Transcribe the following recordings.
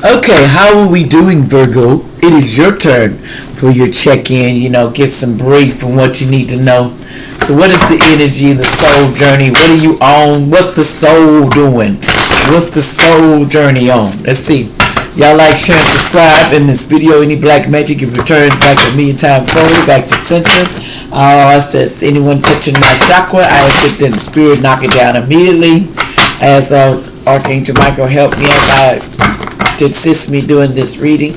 Okay, how are we doing, Virgo? It is your turn for your check-in. Get some brief from what you need to know. So, what is the energy, the soul journey? What are you on? What's the soul doing? What's the soul journey on? Let's see. Y'all like, share, and subscribe in this video. Any black magic, it returns back a million times forward, back to center. It says, anyone touching my chakra, I hit in the spirit, knock it down immediately. As Archangel Michael helped me out to assist me doing this reading.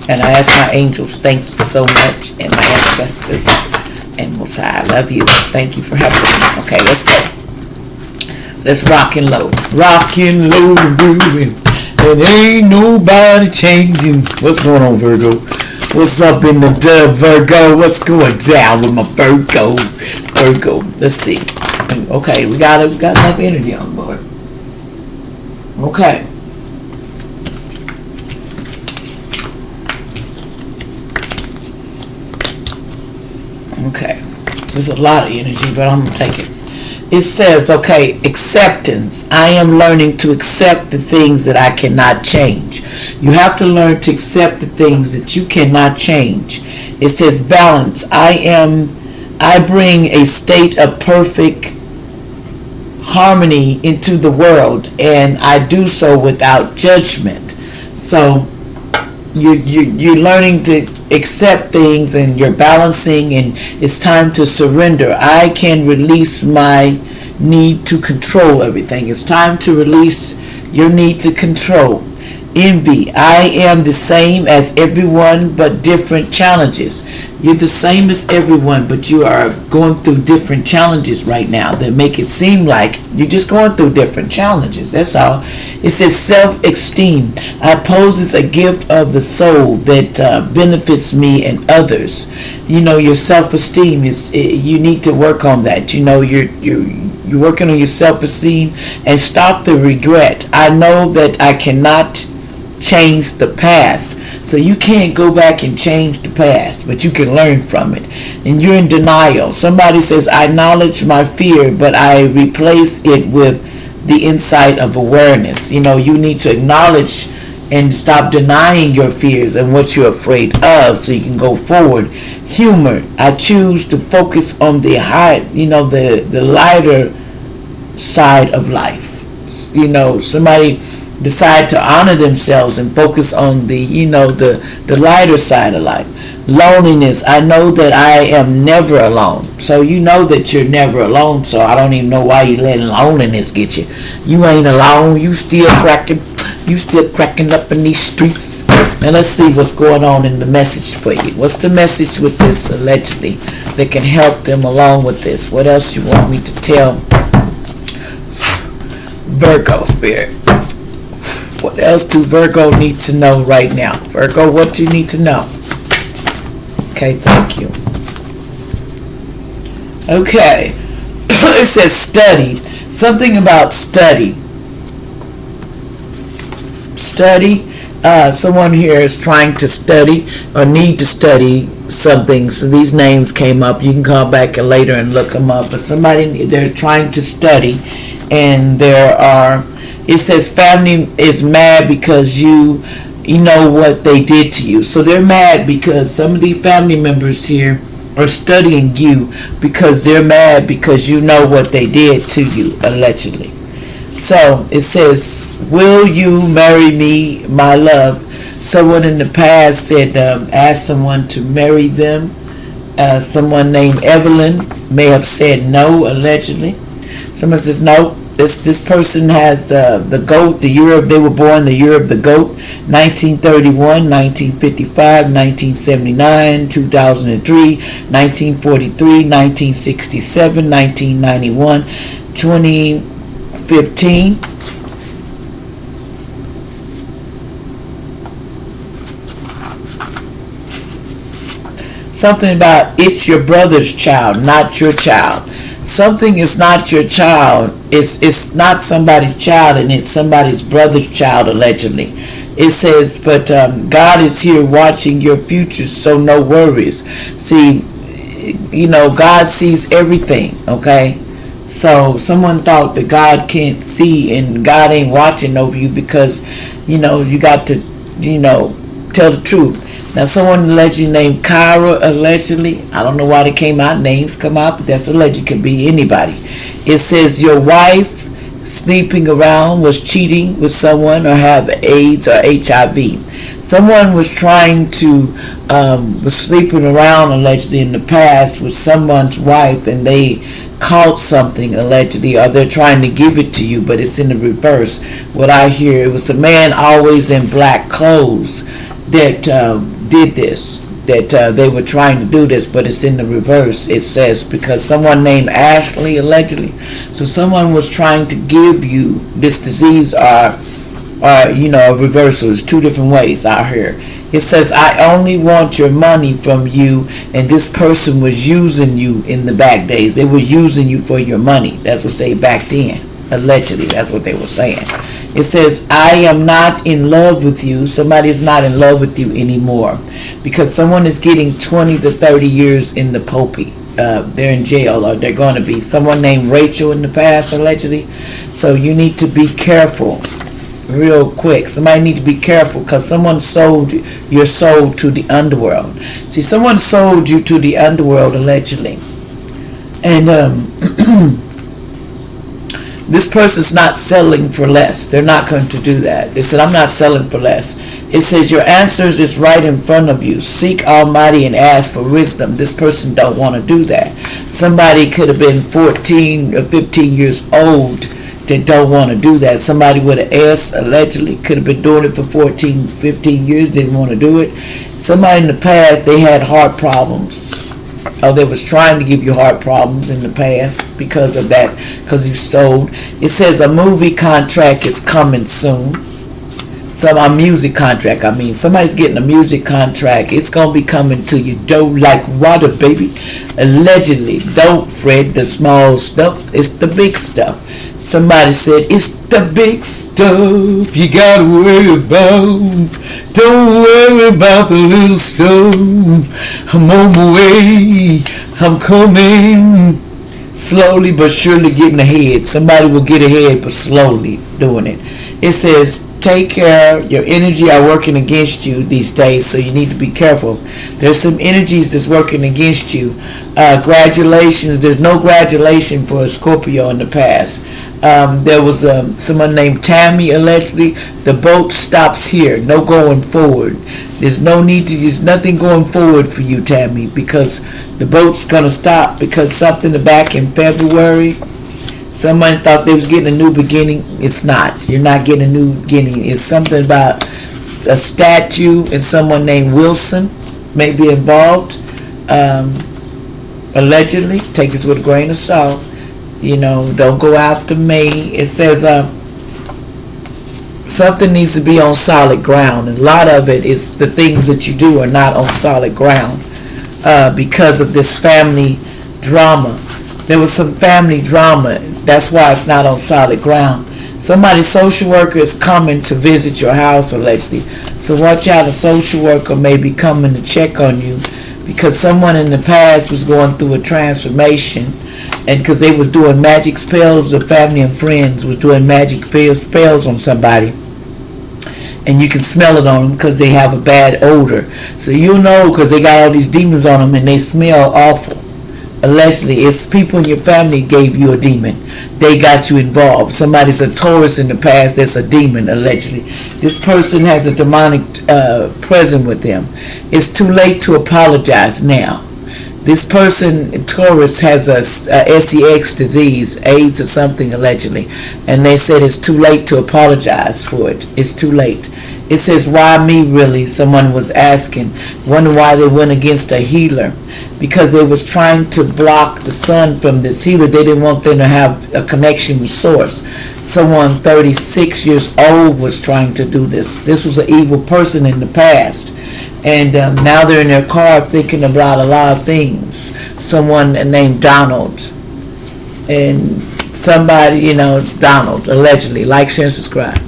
And I ask my angels, thank you so much, and my ancestors, and Most High, I love you. Thank you for helping me. Okay, let's go. Let's rock and load. Rock and load and grooving. And ain't nobody changing. What's going on, Virgo? What's up in the dub, Virgo? What's going down with my Virgo? Let's see. Okay, we got enough energy on board. Okay. Okay. There's a lot of energy, but I'm going to take it. It says, okay, acceptance. I am learning to accept the things that I cannot change. You have to learn to accept the things that you cannot change. It says balance. I bring a state of perfect harmony into the world, and I do so without judgment. So you're learning to accept things, and you're balancing, and it's time to surrender. I can release my need to control everything. It's time to release your need to control. Envy. I am the same as everyone, but different challenges. You're the same as everyone, but you are going through different challenges right now that make it seem like you're just going through different challenges. That's all. It says self-esteem. I pose as a gift of the soul that benefits me and others. Your self-esteem is. You need to work on that. You're working on your self-esteem, and stop the regret. I know that I cannot change the past, so you can't go back and change the past, but you can learn from it. And you're in denial. Somebody says, I acknowledge my fear, but I replace it with the insight of awareness. You need to acknowledge and stop denying your fears and what you're afraid of, so you can go forward. Humor. I choose to focus on the high, the lighter side of life. Somebody decide to honor themselves and focus on the lighter side of life. Loneliness. I know that I am never alone. So you know that you're never alone, so I don't even know why you letting loneliness get you. You ain't alone. You still cracking up in these streets. And let's see what's going on in the message for you. What's the message with this, allegedly, that can help them along with this? What else you want me to tell Virgo spirit? What else do Virgo need to know right now? Virgo, what do you need to know? Okay, thank you. Okay. It says study. Something about study. Study. Someone here is trying to study or need to study something. So these names came up. You can call back later and look them up. But they're trying to study. And it says family is mad because you know what they did to you. So they're mad because some of these family members here are studying you because they're mad because you know what they did to you, allegedly. So it says, will you marry me, my love? Someone in the past said, ask someone to marry them. Someone named Evelyn may have said no, allegedly. Someone says no. This person has the goat, the year of they were born, the year of the goat, 1931, 1955, 1979, 2003, 1943, 1967, 1991, 2015. Something about it's your brother's child, not your child. Something is not your child. It's not somebody's child, and it's somebody's brother's child, allegedly. It says, but God is here watching your future, so no worries. See, God sees everything, okay? So someone thought that God can't see and God ain't watching over you because, you got to, tell the truth. Now someone allegedly named Kyra, allegedly, I don't know why they came out, names come out, but that's alleged, could be anybody. It says your wife sleeping around was cheating with someone or have AIDS or HIV. Someone was trying to, was sleeping around allegedly in the past with someone's wife and they caught something allegedly, or they're trying to give it to you, but it's in the reverse. What I hear, it was a man always in black clothes that did this, that they were trying to do this, but it's in the reverse. It says because someone named Ashley allegedly, so someone was trying to give you this disease or a reversal. It's two different ways out here. It says, I only want your money from you, and this person was using you in the back days. They were using you for your money. That's what they say back then. Allegedly, that's what they were saying. It says, I am not in love with you. Somebody is not in love with you anymore because someone is getting 20 to 30 years in the Popey. They're in jail, or they're going to be. Someone named Rachel in the past, allegedly. So you need to be careful real quick. Somebody need to be careful because someone sold your soul to the underworld. See, someone sold you to the underworld, allegedly. And this person's not selling for less. They're not going to do that. They said, I'm not selling for less. It says, your answers is right in front of you. Seek Almighty and ask for wisdom. This person don't want to do that. Somebody could have been 14 or 15 years old that don't want to do that. Somebody with an S, allegedly, could have been doing it for 14, 15 years, didn't want to do it. Somebody in the past, they had heart problems. Or they was trying to give you heart problems in the past because of that, because you sold. It says a movie contract is coming soon. A music contract, somebody's getting a music contract. It's going to be coming to you dough like water, baby. Allegedly. Don't fret the small stuff. It's the big stuff. Somebody said, it's the big stuff you got to worry about. Don't worry about the little stuff. I'm on my way. I'm coming. Slowly but surely getting ahead. Somebody will get ahead, but slowly doing it. It says, take care. Your energy are working against you these days, so you need to be careful. There's some energies that's working against you. Congratulations. There's no gratulation for a Scorpio in the past. There was someone named Tammy, allegedly. The boat stops here. No going forward. There's nothing going forward for you, Tammy, because the boat's going to stop because something back in February, someone thought they was getting a new beginning. It's not. You're not getting a new beginning. It's something about a statue and someone named Wilson may be involved. Allegedly. Take this with a grain of salt. Don't go after me. It says something needs to be on solid ground. And a lot of it is the things that you do are not on solid ground because of this family drama. There was some family drama. That's why it's not on solid ground. Somebody's social worker is coming to visit your house, allegedly. So watch out, a social worker may be coming to check on you because someone in the past was going through a transformation, and because they was doing magic spells, the family and friends was doing magic spells on somebody. And you can smell it on them because they have a bad odor. So you know because they got all these demons on them and they smell awful. Allegedly, it's people in your family gave you a demon. They got you involved. Somebody's a Taurus in the past that's a demon, allegedly. This person has a demonic presence with them. It's too late to apologize now. This person, Taurus, has a sex disease, AIDS or something, allegedly. And they said it's too late to apologize for it. It's too late. It says, why me really? Someone was asking. Wonder why they went against a healer. Because they was trying to block the sun from this healer. They didn't want them to have a connection with source. Someone 36 years old was trying to do this. This was an evil person in the past. And now they're in their car thinking about a lot of things. Someone named Donald. And somebody, Donald, allegedly. Like, share, and subscribe.